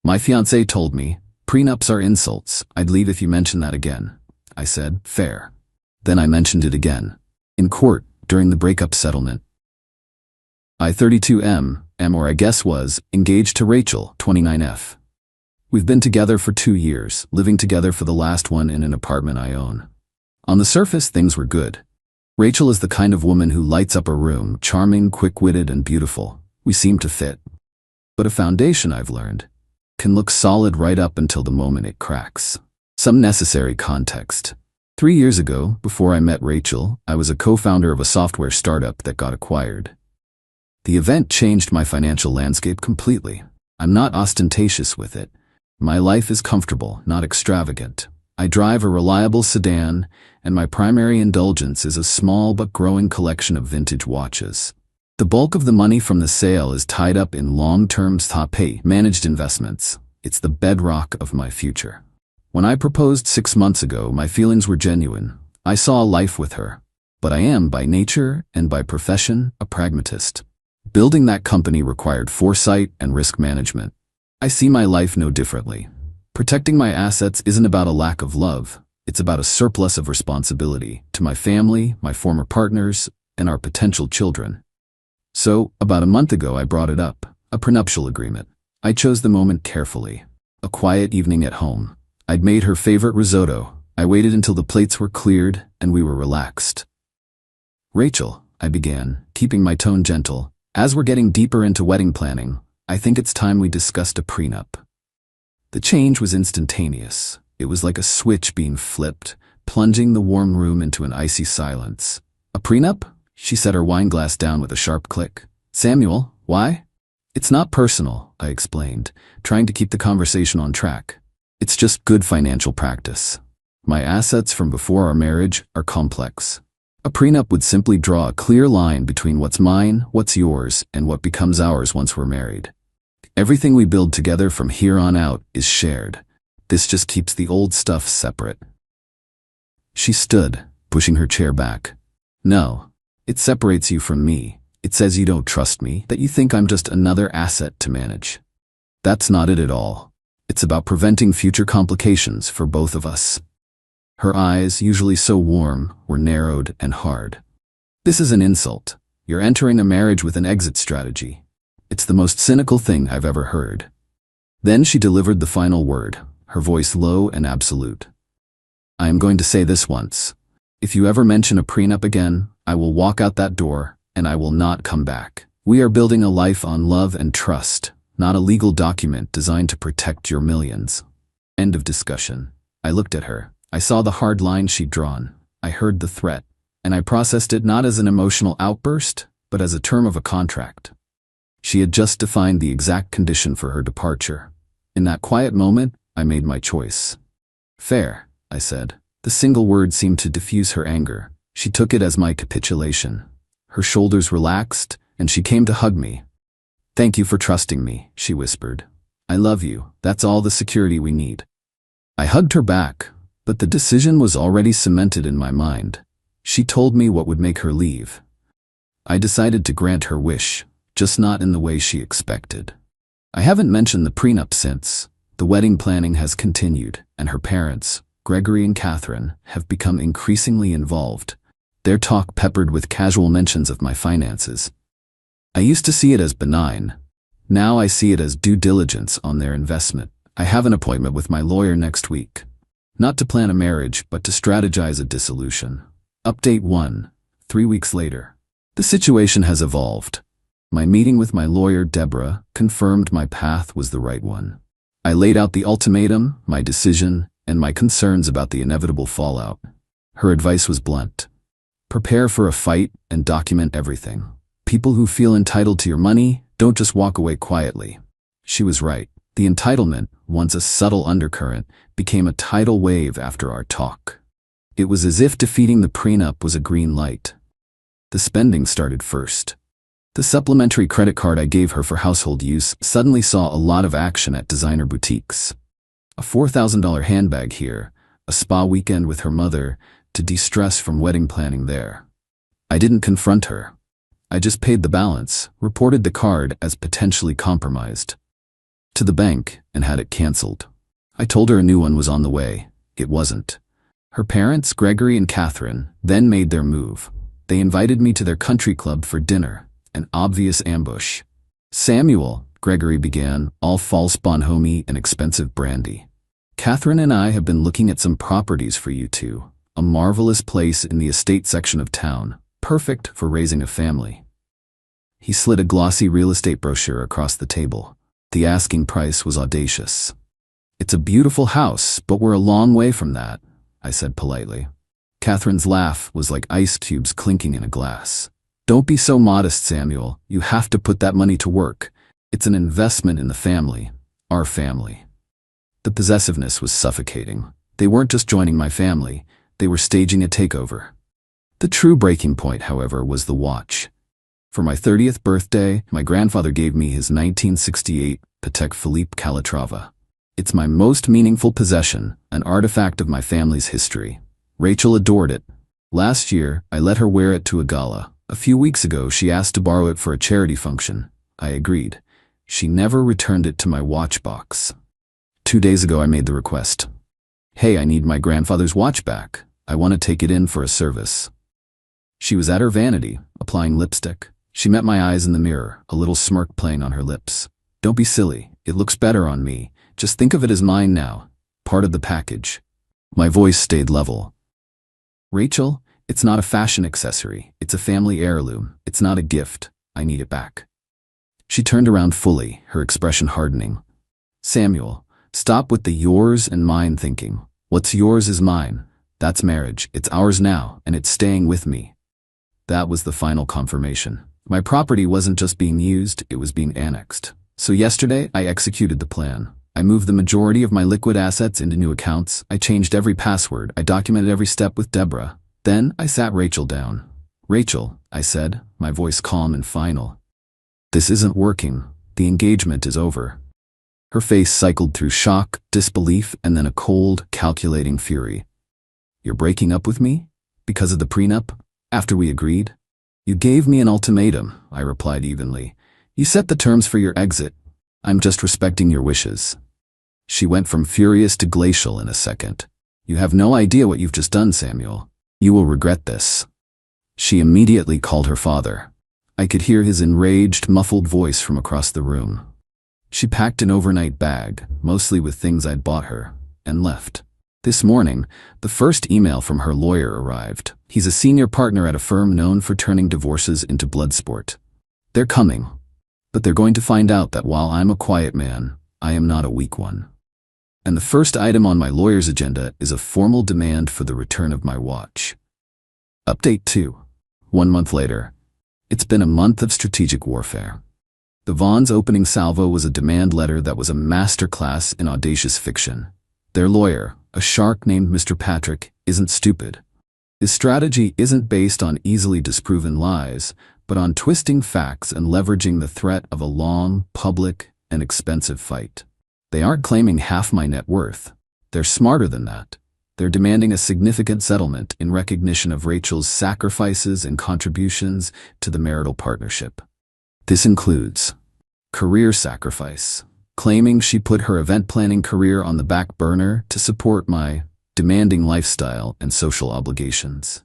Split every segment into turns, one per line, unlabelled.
My fiancé told me, prenups are insults. I'd leave if you mention that again. I said, fair. Then I mentioned it again. In court, during the breakup settlement. I 32M, or I guess was, engaged to Rachel, 29F. We've been together for 2 years, living together for the last one in an apartment I own. On the surface, things were good. Rachel is the kind of woman who lights up a room, charming, quick-witted, and beautiful. We seem to fit. But a foundation, I've learned, can look solid right up until the moment it cracks. Some necessary context. 3 years ago, before I met Rachel, I was a co-founder of a software startup that got acquired. The event changed my financial landscape completely. I'm not ostentatious with it. My life is comfortable, not extravagant. I drive a reliable sedan, and my primary indulgence is a small but growing collection of vintage watches. The bulk of the money from the sale is tied up in long-term top-pay managed investments. It's the bedrock of my future. When I proposed 6 months ago, my feelings were genuine. I saw a life with her. But I am, by nature and by profession, a pragmatist. Building that company required foresight and risk management. I see my life no differently. Protecting my assets isn't about a lack of love. It's about a surplus of responsibility to my family, my former partners, and our potential children. So, about a month ago, I brought it up, a prenuptial agreement. I chose the moment carefully. A quiet evening at home. I'd made her favorite risotto. I waited until the plates were cleared and we were relaxed. Rachel, I began, keeping my tone gentle, as we're getting deeper into wedding planning, I think it's time we discussed a prenup. The change was instantaneous. It was like a switch being flipped, plunging the warm room into an icy silence. A prenup? She set her wine glass down with a sharp click. Samuel, why? It's not personal, I explained, trying to keep the conversation on track. It's just good financial practice. My assets from before our marriage are complex. A prenup would simply draw a clear line between what's mine, what's yours, and what becomes ours once we're married. Everything we build together from here on out is shared. This just keeps the old stuff separate. She stood, pushing her chair back. No. It separates you from me. It says you don't trust me, that you think I'm just another asset to manage. That's not it at all. It's about preventing future complications for both of us. Her eyes, usually so warm, were narrowed and hard. This is an insult. You're entering a marriage with an exit strategy. It's the most cynical thing I've ever heard. Then she delivered the final word, her voice low and absolute. I am going to say this once. If you ever mention a prenup again, I will walk out that door, and I will not come back. We are building a life on love and trust, not a legal document designed to protect your millions. End of discussion. I looked at her. I saw the hard line she'd drawn. I heard the threat, and I processed it not as an emotional outburst, but as a term of a contract. She had just defined the exact condition for her departure. In that quiet moment, I made my choice. Fair, I said. The single word seemed to diffuse her anger. She took it as my capitulation. Her shoulders relaxed, and she came to hug me. Thank you for trusting me, she whispered. I love you. That's all the security we need. I hugged her back, but the decision was already cemented in my mind. She told me what would make her leave. I decided to grant her wish, just not in the way she expected. I haven't mentioned the prenup since. The wedding planning has continued, and her parents, Gregory and Catherine, have become increasingly involved. Their talk peppered with casual mentions of my finances. I used to see it as benign. Now I see it as due diligence on their investment. I have an appointment with my lawyer next week. Not to plan a marriage, but to strategize a dissolution. Update 1. 3 weeks later. The situation has evolved. My meeting with my lawyer, Deborah, confirmed my path was the right one. I laid out the ultimatum, my decision, and my concerns about the inevitable fallout. Her advice was blunt. Prepare for a fight and document everything. People who feel entitled to your money don't just walk away quietly. She was right. The entitlement, once a subtle undercurrent, became a tidal wave after our talk. It was as if defeating the prenup was a green light. The spending started first. The supplementary credit card I gave her for household use suddenly saw a lot of action at designer boutiques. A $4,000 handbag here, a spa weekend with her mother, to de-stress from wedding planning there. I didn't confront her. I just paid the balance, reported the card as potentially compromised. to the bank and had it canceled. I told her a new one was on the way. It wasn't. Her parents, Gregory and Catherine, then made their move. They invited me to their country club for dinner, an obvious ambush. Samuel, Gregory began, all false bonhomie and expensive brandy. Catherine and I have been looking at some properties for you two. A marvelous place in the estate section of town, perfect for raising a family. He slid a glossy real estate brochure across the table. The asking price was audacious. It's a beautiful house, but we're a long way from that, I said politely. Catherine's laugh was like ice cubes clinking in a glass. Don't be so modest, Samuel. You have to put that money to work. It's an investment in the family, our family. The possessiveness was suffocating. They weren't just joining my family, they were staging a takeover. The true breaking point, however, was the watch. For my 30th birthday, my grandfather gave me his 1968 Patek Philippe Calatrava. It's my most meaningful possession, an artifact of my family's history. Rachel adored it. Last year, I let her wear it to a gala. A few weeks ago, she asked to borrow it for a charity function. I agreed. She never returned it to my watch box. 2 days ago, I made the request. Hey, I need my grandfather's watch back. I want to take it in for a service. She was at her vanity, applying lipstick. She met my eyes in the mirror, a little smirk playing on her lips. Don't be silly. It looks better on me. Just think of it as mine now. Part of the package. My voice stayed level. Rachel, it's not a fashion accessory. It's a family heirloom. It's not a gift. I need it back. She turned around fully, her expression hardening. Samuel, stop with the yours and mine thinking. What's yours is mine. That's marriage. It's ours now, and it's staying with me. That was the final confirmation. My property wasn't just being used, it was being annexed. So yesterday, I executed the plan. I moved the majority of my liquid assets into new accounts. I changed every password. I documented every step with Deborah. Then I sat Rachel down. Rachel, I said, my voice calm and final. This isn't working. The engagement is over. Her face cycled through shock, disbelief, and then a cold, calculating fury. You're breaking up with me? Because of the prenup? After we agreed? You gave me an ultimatum, I replied evenly. You set the terms for your exit. I'm just respecting your wishes. She went from furious to glacial in a second. You have no idea what you've just done, Samuel. You will regret this. She immediately called her father. I could hear his enraged, muffled voice from across the room. She packed an overnight bag, mostly with things I'd bought her, and left. This morning, the first email from her lawyer arrived. He's a senior partner at a firm known for turning divorces into blood sport. They're coming, but they're going to find out that while I'm a quiet man, I am not a weak one. And the first item on my lawyer's agenda is a formal demand for the return of my watch. Update 2. 1 month later. It's been a month of strategic warfare. The Vaughn's opening salvo was a demand letter that was a masterclass in audacious fiction. Their lawyer, a shark named Mr. Patrick, isn't stupid. His strategy isn't based on easily disproven lies, but on twisting facts and leveraging the threat of a long, public, and expensive fight. They aren't claiming half my net worth. They're smarter than that. They're demanding a significant settlement in recognition of Rachel's sacrifices and contributions to the marital partnership. This includes career sacrifice, claiming she put her event planning career on the back burner to support my demanding lifestyle and social obligations.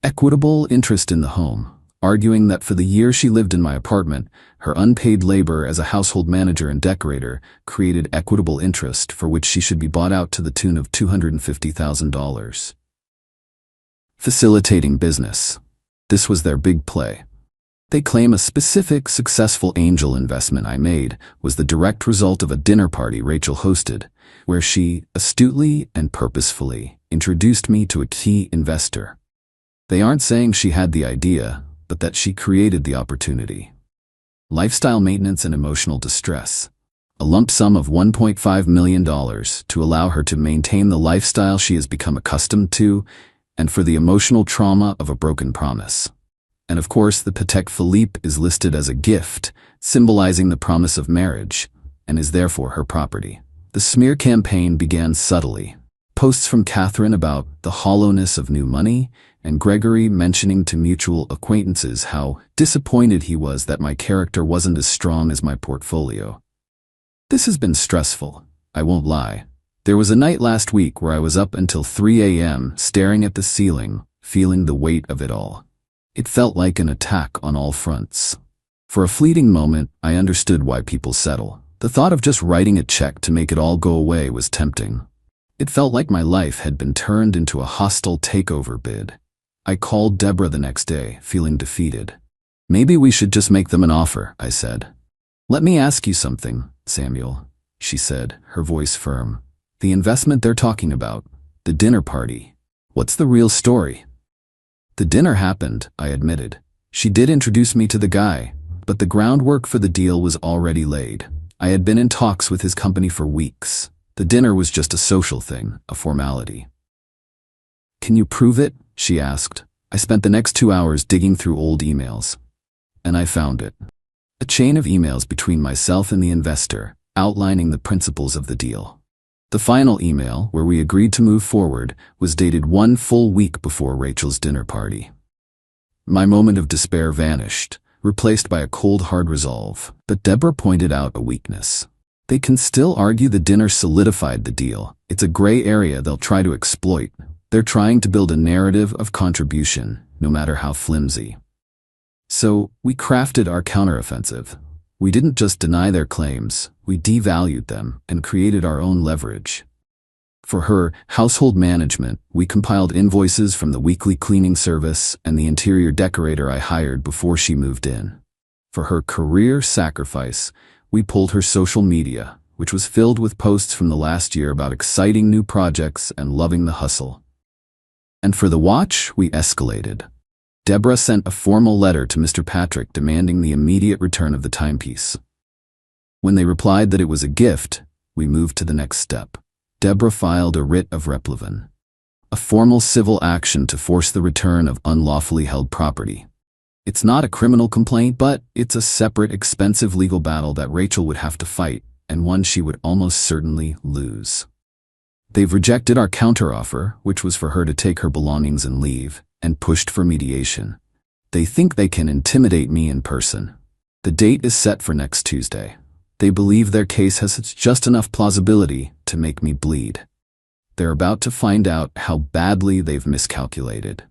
Equitable interest in the home, arguing that for the year she lived in my apartment, her unpaid labor as a household manager and decorator created equitable interest for which she should be bought out to the tune of $250,000. Facilitating business. This was their big play. They claim a specific, successful angel investment I made was the direct result of a dinner party Rachel hosted, where she, astutely and purposefully, introduced me to a key investor. They aren't saying she had the idea, but that she created the opportunity. Lifestyle maintenance and emotional distress. A lump sum of $1.5 million to allow her to maintain the lifestyle she has become accustomed to, and for the emotional trauma of a broken promise. And of course, the Patek Philippe is listed as a gift, symbolizing the promise of marriage, and is therefore her property. The smear campaign began subtly. Posts from Catherine about the hollowness of new money, and Gregory mentioning to mutual acquaintances how disappointed he was that my character wasn't as strong as my portfolio. This has been stressful, I won't lie. There was a night last week where I was up until 3 a.m. staring at the ceiling, feeling the weight of it all. It felt like an attack on all fronts. For a fleeting moment, I understood why people settle. The thought of just writing a check to make it all go away was tempting. It felt like my life had been turned into a hostile takeover bid. I called Deborah the next day, feeling defeated. Maybe we should just make them an offer, I said. Let me ask you something, Samuel, she said, her voice firm. The investment they're talking about, the dinner party. What's the real story? The dinner happened, I admitted. She did introduce me to the guy, but the groundwork for the deal was already laid. I had been in talks with his company for weeks. The dinner was just a social thing, a formality. Can you prove it? She asked. I spent the next 2 hours digging through old emails. And I found it. A chain of emails between myself and the investor, outlining the principles of the deal. The final email, where we agreed to move forward, was dated 1 full week before Rachel's dinner party. My moment of despair vanished, replaced by a cold, hard resolve. But Deborah pointed out a weakness. They can still argue the dinner solidified the deal. It's a gray area they'll try to exploit. They're trying to build a narrative of contribution, no matter how flimsy. So, we crafted our counteroffensive. We didn't just deny their claims, we devalued them and created our own leverage. For her household management, we compiled invoices from the weekly cleaning service and the interior decorator I hired before she moved in. For her career sacrifice, we pulled her social media, which was filled with posts from the last year about exciting new projects and loving the hustle. And for the watch, we escalated. Deborah sent a formal letter to Mr. Patrick demanding the immediate return of the timepiece. When they replied that it was a gift, we moved to the next step. Deborah filed a writ of replevin, a formal civil action to force the return of unlawfully held property. It's not a criminal complaint, but it's a separate, expensive legal battle that Rachel would have to fight, and one she would almost certainly lose. They've rejected our counteroffer, which was for her to take her belongings and leave, and pushed for mediation. They think they can intimidate me in person. The date is set for next Tuesday. They believe their case has just enough plausibility to make me bleed. They're about to find out how badly they've miscalculated.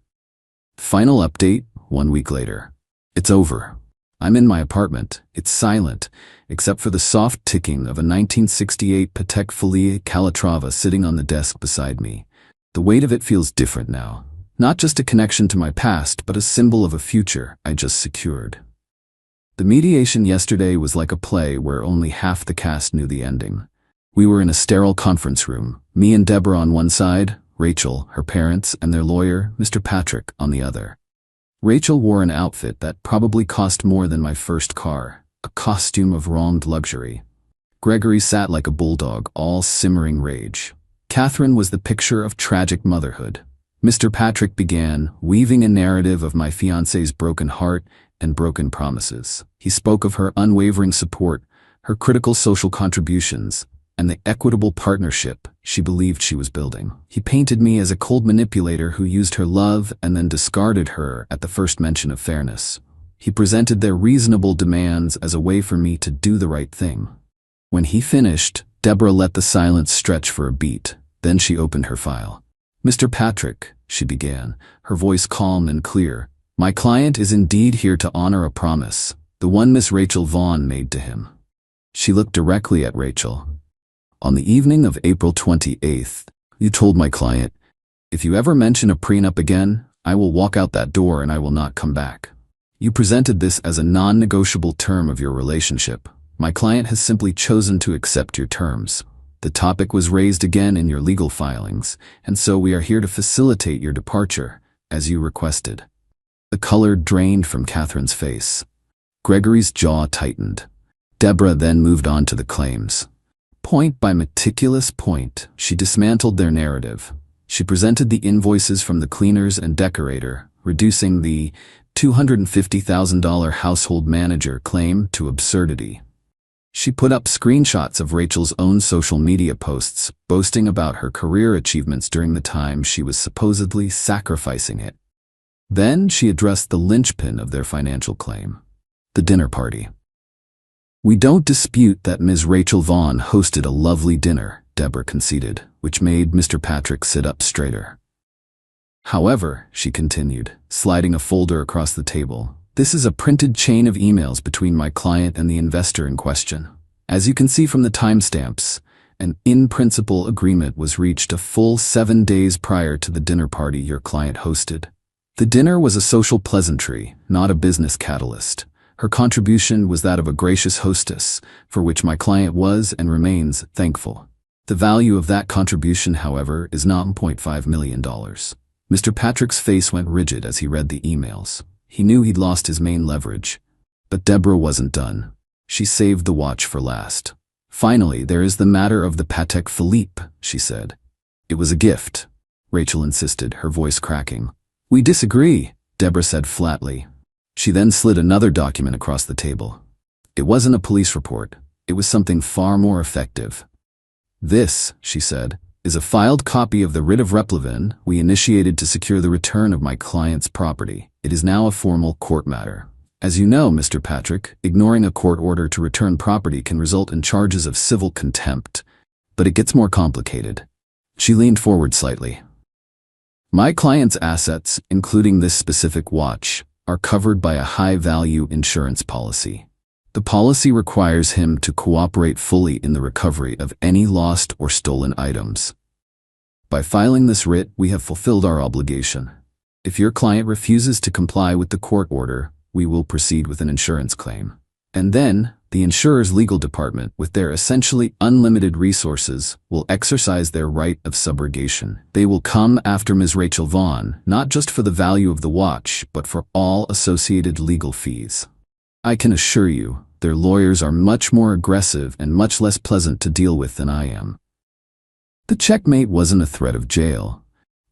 Final update, 1 week later. It's over. I'm in my apartment. It's silent, except for the soft ticking of a 1968 Patek Philippe Calatrava sitting on the desk beside me. The weight of it feels different now. Not just a connection to my past, but a symbol of a future I just secured. The mediation yesterday was like a play where only half the cast knew the ending. We were in a sterile conference room, me and Deborah on one side, Rachel, her parents, and their lawyer, Mr. Patrick, on the other. Rachel wore an outfit that probably cost more than my first car, a costume of wronged luxury. Gregory sat like a bulldog, all simmering rage. Catherine was the picture of tragic motherhood. Mr. Patrick began, weaving a narrative of my fiancée's broken heart and broken promises. He spoke of her unwavering support, her critical social contributions, and the equitable partnership she believed she was building. He painted me as a cold manipulator who used her love and then discarded her at the first mention of fairness. He presented their reasonable demands as a way for me to do the right thing. When he finished, Deborah let the silence stretch for a beat. Then she opened her file. Mr. Patrick, she began, her voice calm and clear, my client is indeed here to honor a promise, the one Miss Rachel Vaughn made to him. She looked directly at Rachel. On the evening of April 28th, you told my client, if you ever mention a prenup again, I will walk out that door and I will not come back. You presented this as a non-negotiable term of your relationship. My client has simply chosen to accept your terms. The topic was raised again in your legal filings, and so we are here to facilitate your departure, as you requested. The color drained from Catherine's face. Gregory's jaw tightened. Deborah then moved on to the claims. Point by meticulous point, she dismantled their narrative. She presented the invoices from the cleaners and decorator, reducing the $250,000 household manager claim to absurdity. She put up screenshots of Rachel's own social media posts, boasting about her career achievements during the time she was supposedly sacrificing it. Then she addressed the linchpin of their financial claim, the dinner party. We don't dispute that Ms. Rachel Vaughn hosted a lovely dinner, Deborah conceded, which made Mr. Patrick sit up straighter. However, she continued, sliding a folder across the table, this is a printed chain of emails between my client and the investor in question. As you can see from the timestamps, an in-principle agreement was reached a full 7 days prior to the dinner party your client hosted. The dinner was a social pleasantry, not a business catalyst. Her contribution was that of a gracious hostess, for which my client was and remains thankful. The value of that contribution, however, is not $1.5 million. Mr. Patrick's face went rigid as he read the emails. He knew he'd lost his main leverage. But Deborah wasn't done. She saved the watch for last. Finally, there is the matter of the Patek Philippe, she said. It was a gift, Rachel insisted, her voice cracking. We disagree, Deborah said flatly. She then slid another document across the table. It wasn't a police report. It was something far more effective. This, she said, is a filed copy of the writ of replevin we initiated to secure the return of my client's property. It is now a formal court matter. As you know, Mr. Patrick, ignoring a court order to return property can result in charges of civil contempt. But it gets more complicated. She leaned forward slightly. My client's assets, including this specific watch, are covered by a high-value insurance policy. The policy requires him to cooperate fully in the recovery of any lost or stolen items. By filing this writ, we have fulfilled our obligation. If your client refuses to comply with the court order, we will proceed with an insurance claim. And then, the insurer's legal department, with their essentially unlimited resources, will exercise their right of subrogation. They will come after Ms. Rachel Vaughn, not just for the value of the watch, but for all associated legal fees. I can assure you, their lawyers are much more aggressive and much less pleasant to deal with than I am. The checkmate wasn't a threat of jail.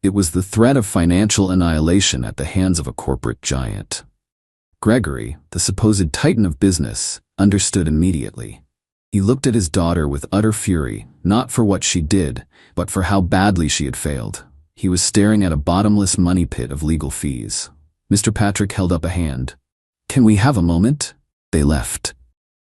It was the threat of financial annihilation at the hands of a corporate giant. Gregory, the supposed titan of business, understood immediately. He looked at his daughter with utter fury, not for what she did, but for how badly she had failed. He was staring at a bottomless money pit of legal fees. Mr. Patrick held up a hand. Can we have a moment? They left.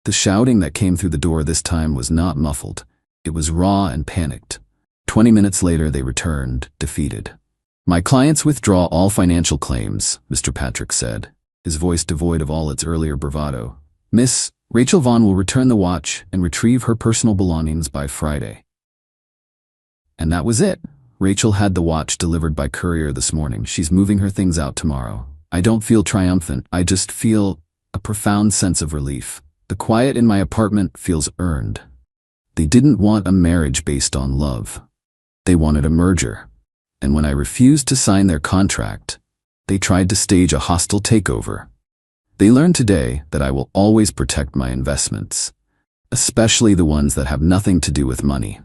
The shouting that came through the door this time was not muffled. It was raw and panicked. 20 minutes later they returned, defeated. My clients withdraw all financial claims, Mr. Patrick said, his voice devoid of all its earlier bravado. Miss Rachel Vaughn will return the watch and retrieve her personal belongings by Friday. And that was it. Rachel had the watch delivered by courier this morning. She's moving her things out tomorrow. I don't feel triumphant. I just feel a profound sense of relief. The quiet in my apartment feels earned. They didn't want a marriage based on love. They wanted a merger. And when I refused to sign their contract, they tried to stage a hostile takeover. They learned today that I will always protect my investments, especially the ones that have nothing to do with money.